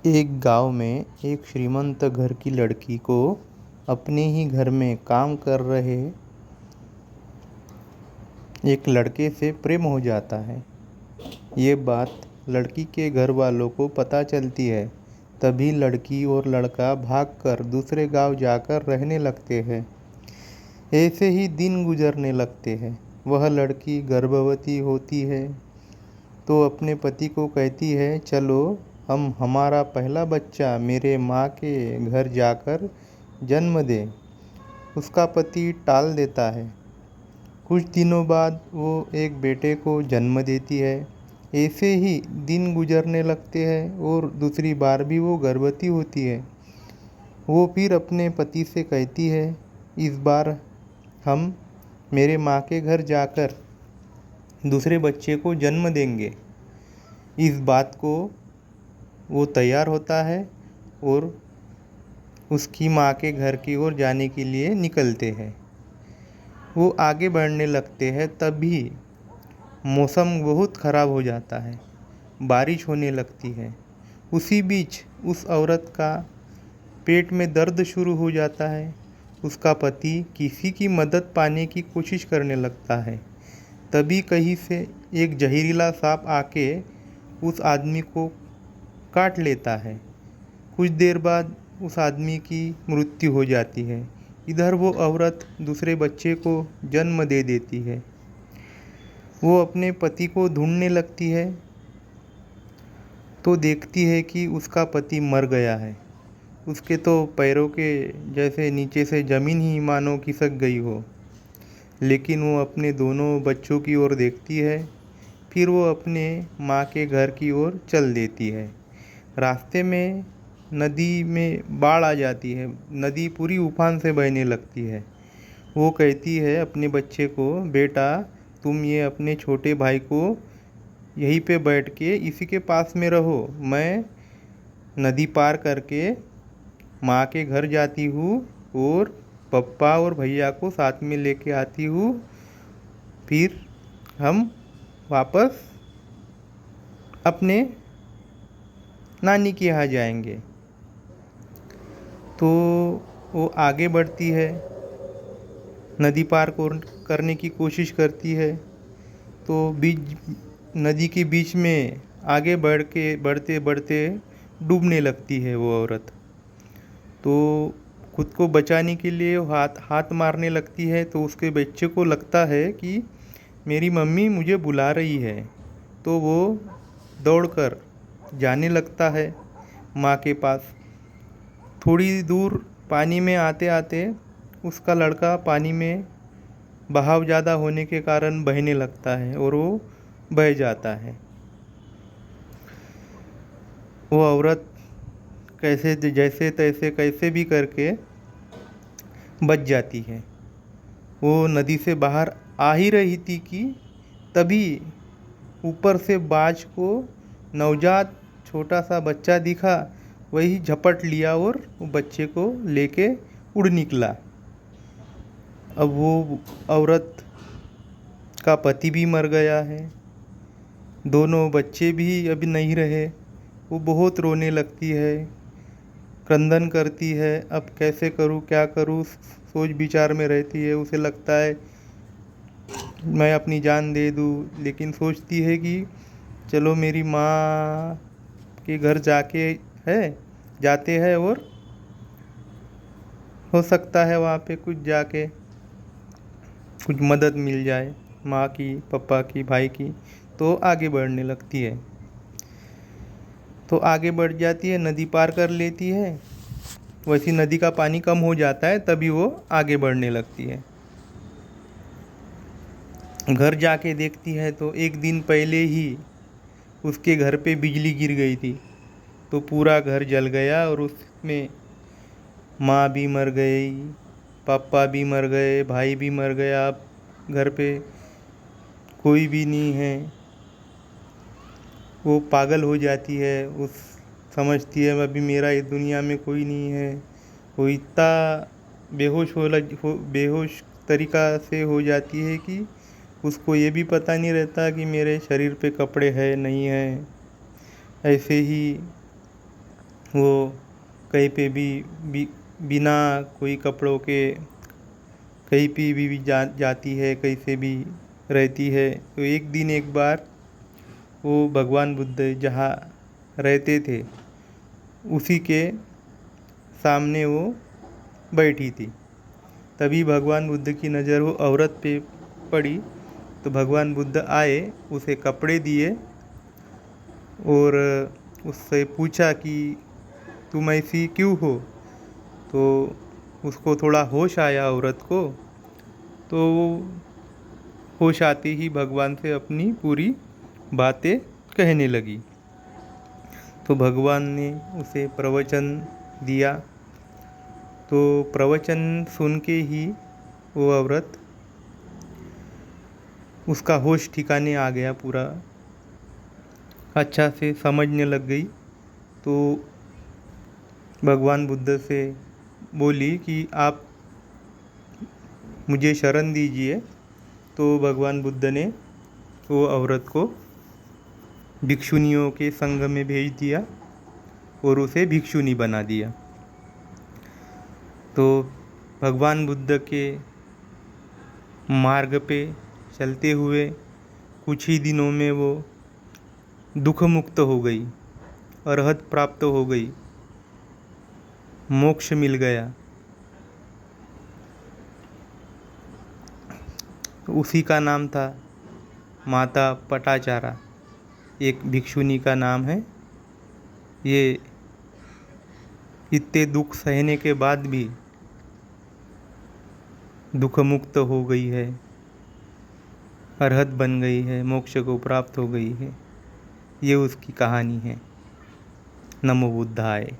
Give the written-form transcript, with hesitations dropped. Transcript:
एक गांव में एक श्रीमंत घर की लड़की को अपने ही घर में काम कर रहे एक लड़के से प्रेम हो जाता है। ये बात लड़की के घर वालों को पता चलती है। तभी लड़की और लड़का भागकर दूसरे गांव जाकर रहने लगते हैं। ऐसे ही दिन गुजरने लगते हैं। वह लड़की गर्भवती होती है तो अपने पति को कहती है, चलो हम हमारा पहला बच्चा मेरे माँ के घर जाकर जन्म दें। उसका पति टाल देता है। कुछ दिनों बाद वो एक बेटे को जन्म देती है। ऐसे ही दिन गुजरने लगते हैं और दूसरी बार भी वो गर्भवती होती है। वो फिर अपने पति से कहती है, इस बार हम मेरे माँ के घर जाकर दूसरे बच्चे को जन्म देंगे। इस बात को वो तैयार होता है और उसकी माँ के घर की ओर जाने के लिए निकलते हैं। वो आगे बढ़ने लगते हैं तभी मौसम बहुत ख़राब हो जाता है। बारिश होने लगती है। उसी बीच उस औरत का पेट में दर्द शुरू हो जाता है। उसका पति किसी की मदद पाने की कोशिश करने लगता है। तभी कहीं से एक जहरीला सांप आके उस आदमी को काट लेता है। कुछ देर बाद उस आदमी की मृत्यु हो जाती है। इधर वो औरत दूसरे बच्चे को जन्म दे देती है। वो अपने पति को ढूंढने लगती है तो देखती है कि उसका पति मर गया है। उसके तो पैरों के जैसे नीचे से ज़मीन ही मानो खिसक गई हो। लेकिन वो अपने दोनों बच्चों की ओर देखती है। फिर वो अपने माँ के घर की ओर चल देती है। रास्ते में नदी में बाढ़ आ जाती है। नदी पूरी उफान से बहने लगती है। वो कहती है अपने बच्चे को, बेटा तुम ये अपने छोटे भाई को यहीं पे बैठ के इसी के पास में रहो, मैं नदी पार करके माँ के घर जाती हूँ और पप्पा और भैया को साथ में लेके आती हूँ। फिर हम वापस अपने नानी के यहाँ जाएंगे। तो वो आगे बढ़ती है, नदी पार करने की कोशिश करती है। तो बीच नदी के बीच में आगे बढ़ते बढ़ते डूबने लगती है वो औरत। तो खुद को बचाने के लिए वो हाथ मारने लगती है। तो उसके बच्चे को लगता है कि मेरी मम्मी मुझे बुला रही है। तो वो दौड़कर जाने लगता है माँ के पास। थोड़ी दूर पानी में आते आते उसका लड़का पानी में बहाव ज़्यादा होने के कारण बहने लगता है और वो बह जाता है। वो औरत जैसे तैसे कैसे भी करके बच जाती है। वो नदी से बाहर आ ही रही थी कि तभी ऊपर से बाज को नवजात छोटा सा बच्चा दिखा। वही झपट लिया और वो बच्चे को लेके उड़ निकला। अब वो औरत का पति भी मर गया है। दोनों बच्चे भी अभी नहीं रहे। वो बहुत रोने लगती है, क्रंदन करती है, अब कैसे करूँ क्या करूँ सोच विचार में रहती है। उसे लगता है मैं अपनी जान दे दूँ, लेकिन सोचती है कि चलो मेरी माँ के घर जाते हैं और हो सकता है वहाँ पे कुछ मदद मिल जाए माँ की, पापा की, भाई की। तो आगे बढ़ने लगती है। तो आगे बढ़ जाती है, नदी पार कर लेती है। वैसी नदी का पानी कम हो जाता है तभी वो आगे बढ़ने लगती है। घर जाके देखती है तो एक दिन पहले ही उसके घर पे बिजली गिर गई थी। तो पूरा घर जल गया और उसमें माँ भी मर गई, पापा भी मर गए, भाई भी मर गया। अब घर पे कोई भी नहीं है। वो पागल हो जाती है। समझती है अभी मेरा इस दुनिया में कोई नहीं है। वो इतना बेहोश तरीका से हो जाती है कि उसको ये भी पता नहीं रहता कि मेरे शरीर पे कपड़े हैं नहीं हैं। ऐसे ही वो कहीं पे भी बिना कोई कपड़ों के कहीं पे भी जाती है, कहीं से भी रहती है। तो एक दिन एक बार वो भगवान बुद्ध जहाँ रहते थे उसी के सामने वो बैठी थी। तभी भगवान बुद्ध की नज़र वो औरत पे पड़ी। तो भगवान बुद्ध आए, उसे कपड़े दिए और उससे पूछा कि तुम ऐसी क्यों हो। तो उसको थोड़ा होश आया औरत को। तो वो होश आते ही भगवान से अपनी पूरी बातें कहने लगी। तो भगवान ने उसे प्रवचन दिया। तो प्रवचन सुन के ही वो औरत, उसका होश ठिकाने आ गया, पूरा अच्छा से समझने लग गई। तो भगवान बुद्ध से बोली कि आप मुझे शरण दीजिए। तो भगवान बुद्ध ने वो औरत को भिक्षुनियों के संघ में भेज दिया और उसे भिक्षुनी बना दिया। तो भगवान बुद्ध के मार्ग पे चलते हुए कुछ ही दिनों में वो दुख मुक्त हो गई, अरहत प्राप्त हो गई, मोक्ष मिल गया। उसी का नाम था माता पटाचारा, एक भिक्षुनी का नाम है। ये इतने दुख सहने के बाद भी दुख मुक्त हो गई है, अरहत बन गई है, मोक्ष को प्राप्त हो गई है। ये उसकी कहानी है। नमो बुद्धाय।